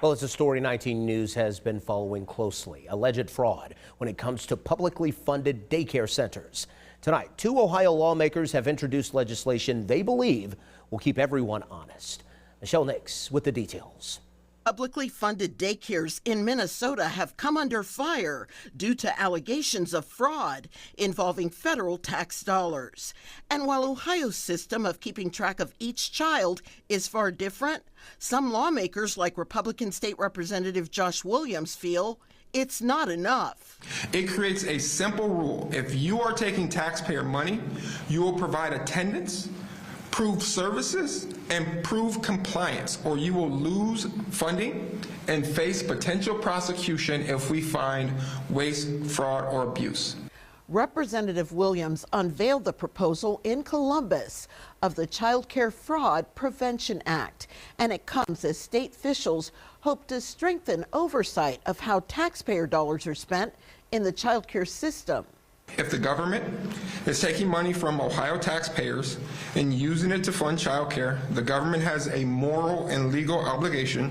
Well, it's a story 19 News has been following closely. Alleged fraud when it comes to publicly funded daycare centers. Tonight, 2 Ohio lawmakers have introduced legislation they believe will keep everyone honest. Michelle Nix with the details. Publicly funded daycares in Minnesota have come under fire due to allegations of fraud involving federal tax dollars. And while Ohio's system of keeping track of each child is far different, some lawmakers like Republican State Representative Josh Williams feel it's not enough. It creates a simple rule. If you are taking taxpayer money, you will provide attendance, prove services, and prove compliance, or you will lose funding and face potential prosecution if we find waste, fraud, or abuse. Representative Williams unveiled the proposal in Columbus of the Childcare Fraud Prevention Act, and it comes as state officials hope to strengthen oversight of how taxpayer dollars are spent in the childcare system. If the government is taking money from Ohio taxpayers and using it to fund child care, the government has a moral and legal obligation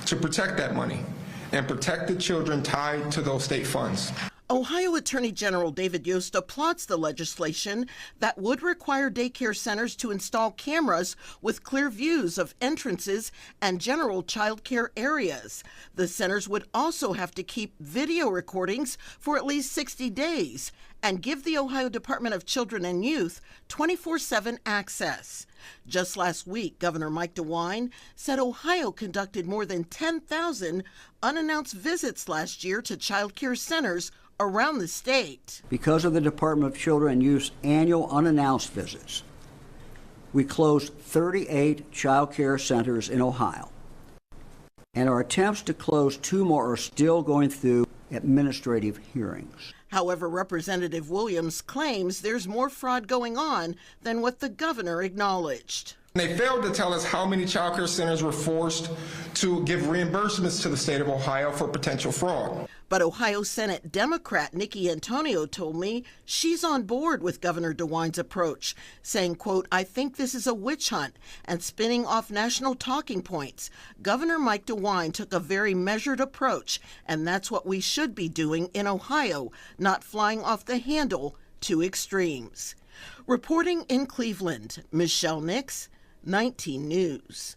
to protect that money and protect the children tied to those state funds. Ohio Attorney General David Yost applauds the legislation that would require daycare centers to install cameras with clear views of entrances and general child care areas. The centers would also have to keep video recordings for at least 60 days and give the Ohio Department of Children and Youth 24/7 access. Just last week, Governor Mike DeWine said Ohio conducted more than 10,000 unannounced visits last year to child care centers around the state. Because of the Department of Children and Youth's annual unannounced visits, we closed 38 child care centers in Ohio, and our attempts to close 2 more are still going through administrative hearings. However, Representative Williams claims there's more fraud going on than what the governor acknowledged. They failed to tell us how many child care centers were forced to give reimbursements to the state of Ohio for potential fraud. But Ohio Senate Democrat Nikki Antonio told me she's on board with Governor DeWine's approach, saying, quote, "I think this is a witch hunt," and spinning off national talking points. Governor Mike DeWine took a very measured approach, and that's what we should be doing in Ohio, not flying off the handle to extremes. Reporting in Cleveland, Michelle Nix, 19 News.